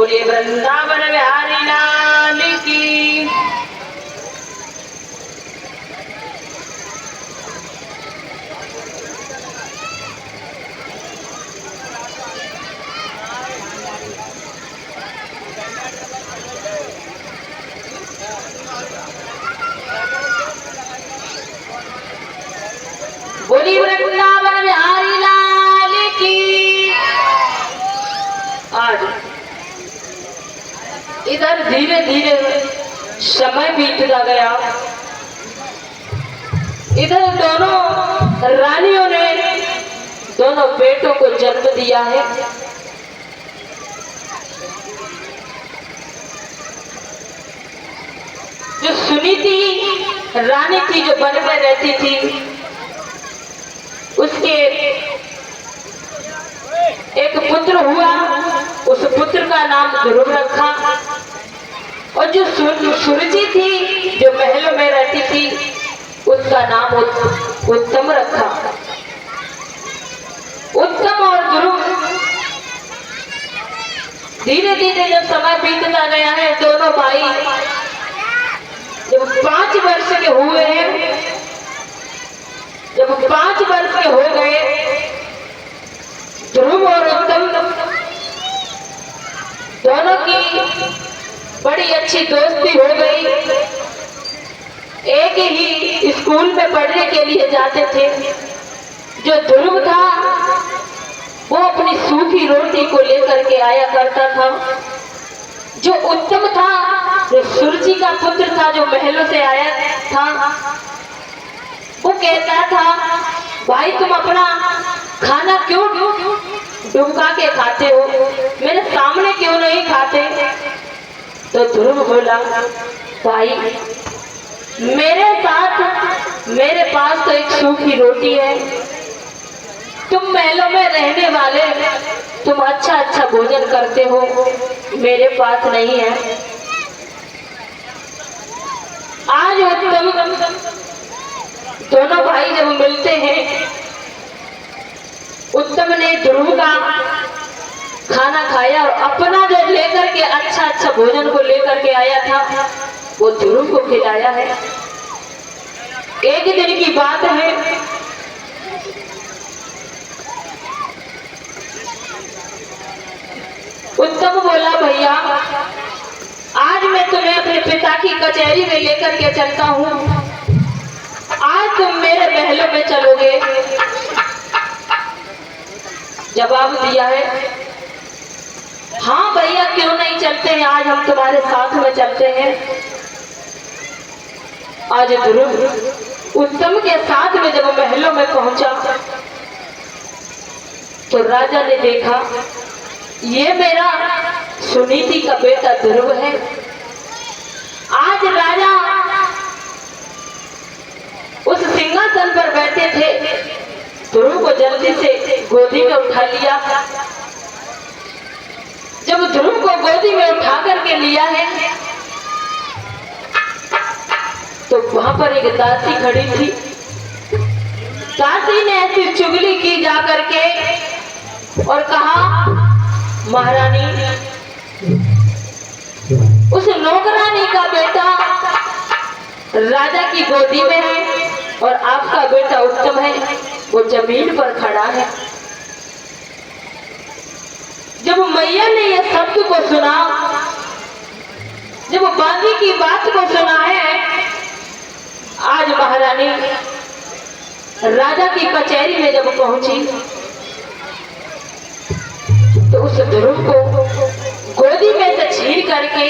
बोलिए वृंदावन बिहारी लाल की। बोलिए वृंदावन बिहारी लाल की। आज इधर धीरे धीरे समय बीतता गया। इधर दोनों रानियों ने दोनों बेटों को जन्म दिया है। जो सुनीति रानी थी, जो वन में रहती थी, उसके एक पुत्र हुआ। उस पुत्र का नाम ध्रुव रखा। और जो सुरुचि थी, जो महलों में रहती थी, उसका नाम उत्तम रखा। उत्तम और ध्रुव धीरे धीरे जब समय बीतता गया है, दोनों भाई जब 5 वर्ष के हुए हैं, जब 5 वर्ष के हो गए, ध्रुव और उत्तम दोनों की बड़ी अच्छी दोस्ती हो गई। एक ही स्कूल में पढ़ने के लिए जाते थे। जो ध्रुव था वो अपनी सूखी रोटी को लेकर के आया करता था। जो उत्तम था, जो सुरुचि का पुत्र था, जो महलों से आया था, वो कहता था, भाई तुम अपना खाना क्यों डुबका के खाते हो, मेरे सामने क्यों नहीं खाते? तो ध्रुव बोला, भाई मेरे पास तो एक सूखी रोटी है। तुम महलों में रहने वाले, तुम अच्छा अच्छा भोजन करते हो, मेरे पास नहीं है। आज उत्तम दोनों भाई जब मिलते हैं, उत्तम ने ध्रुव का खाना खाया और अपना जो लेकर के अच्छा अच्छा भोजन को लेकर के आया था, वो ध्रुव को खिलाया है। एक दिन की बात है, उत्तम बोला, भैया आज मैं तुम्हें अपने पिता की कचहरी में लेकर के चलता हूँ। आज तुम मेरे महलों में चलोगे? जवाब दिया है, हाँ भैया क्यों नहीं चलते हैं, आज हम तुम्हारे साथ में चलते हैं। आज ध्रुव उत्तम के साथ में जब महलों में पहुंचा, तो राजा ने देखा ये मेरा सुनीति का बेटा ध्रुव है। आज राजा उस सिंहासन पर बैठे थे, ध्रुव को जल्दी से गोदी में उठा लिया। जब ध्रुव को गोदी में उठा करके लिया है, तो वहां पर एक दासी खड़ी थी। दासी ने ऐसी चुगली की जा करके और कहा, महारानी, उस नौकरानी का बेटा राजा की गोदी में है और आपका बेटा उत्तम है, वो जमीन पर खड़ा है। जब मैया ने यह शब्द को सुना, जब बाकी की बात को सुना है, आज महारानी राजा की कचहरी में जब पहुंची, तो उस ध्रुव को गोदी में से छीन करके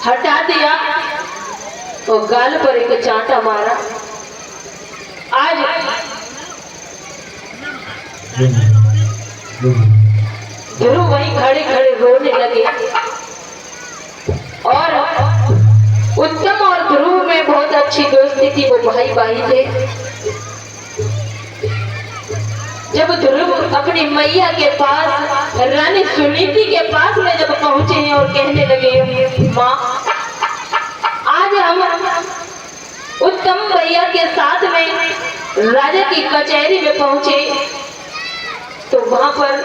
हटा दिया और गाल पर एक चांटा मारा। आज ध्रुव वहीं खड़े खड़े रोने लगे। और उत्तम और ध्रुव में बहुत अच्छी दोस्ती थी, वो भाई भाई थे। जब ध्रुव अपनी मैया के पास, रानी सुनीति के पास में जब पहुंचे हैं और कहने लगे, माँ आज हम उत्तम भैया के साथ में राजा की कचहरी में पहुंचे, तो वहां पर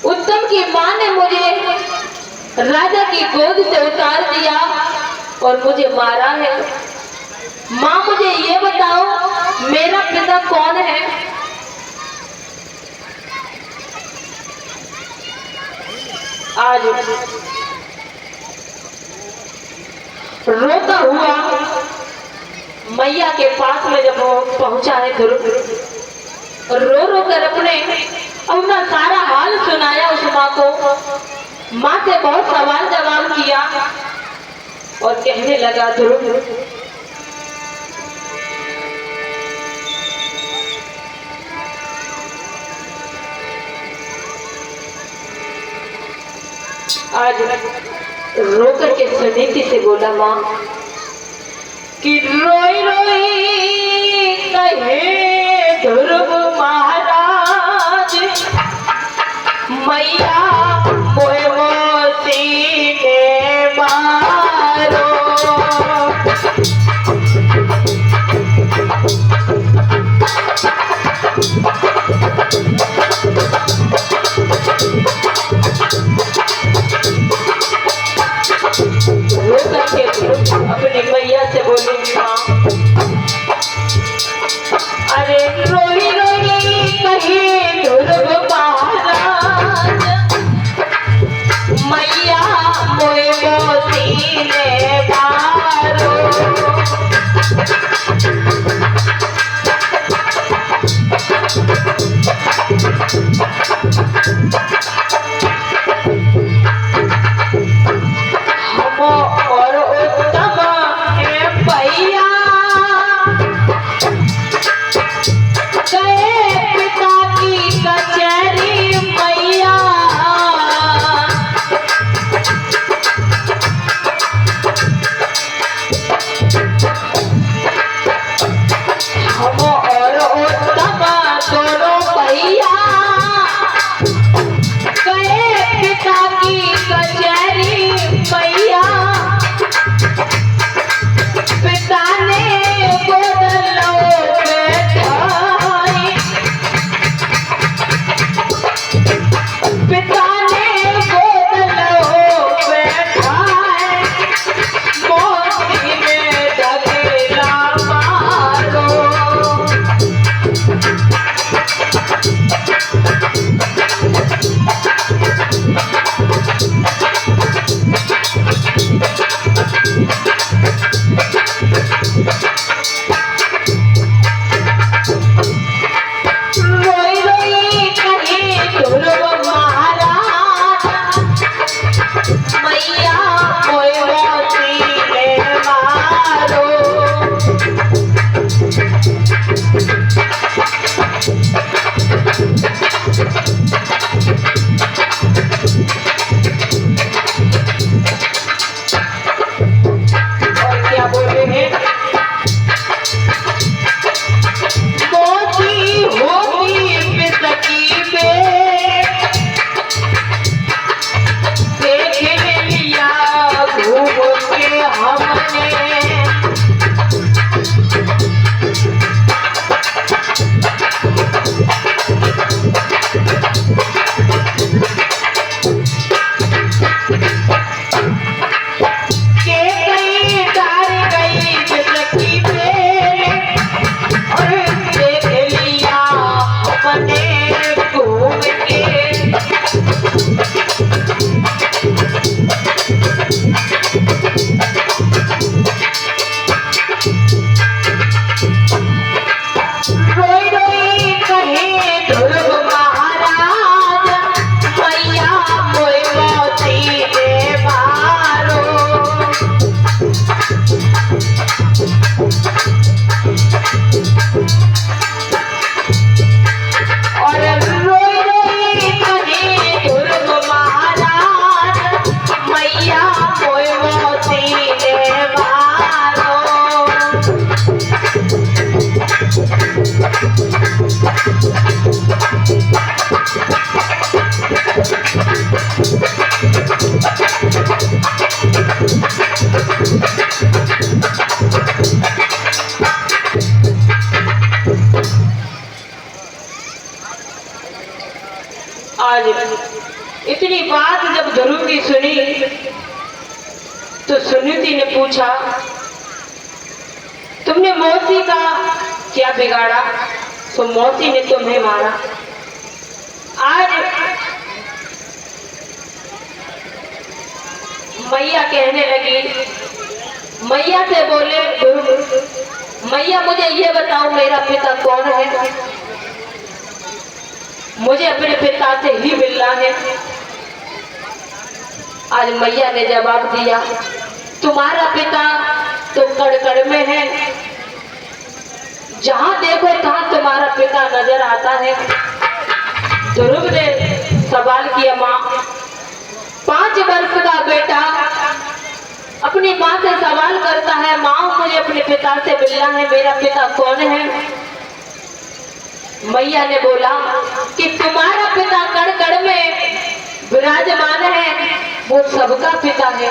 उत्तम उनकी माँ ने मुझे राजा की गोद से उतार दिया और मुझे मारा है। माँ मुझे ये बताओ, मेरा पिता कौन है? आज रोता हुआ मैया के पास में जब पहुंचा है ध्रुव, रो रो कर अपना सारा हाल सुनाया उस माँ को। माँ से बहुत सवाल जवाब किया और कहने लगा, ध्रुव आज रो करके सुनीति से बोला, माँ कि रोई रोई कहे ध्रुव महाराज, मैया मोहे मोती ने मारो। रो करके अपनी मैया से बोलेंगी, माँ अरे रोई रोई कहे ध्रुव महाराज, मैया इतनी बात जब ध्रुव की सुनी तो सुनीति ने पूछा, तुमने मौसी का क्या बिगाड़ा? तो मौसी ने तुम्हें मारा। आज मैया कहने लगी, मैया से बोले ध्रुव, मैया मुझे ये बताओ मेरा पिता कौन है? मुझे अपने पिता से ही मिलना है। आज मैया ने जवाब दिया, तुम्हारा पिता तो कड़ में है, जहां देखो तहां तुम्हारा पिता नजर आता है। ध्रुव ने सवाल किया, माँ 5 वर्ष का बेटा अपनी माँ से सवाल करता है, माँ मुझे अपने पिता से मिलना है, मेरा पिता कौन है? मैया ने बोला कि तुम्हारा पिता कड़ में विराजमान है, वो सबका पिता है।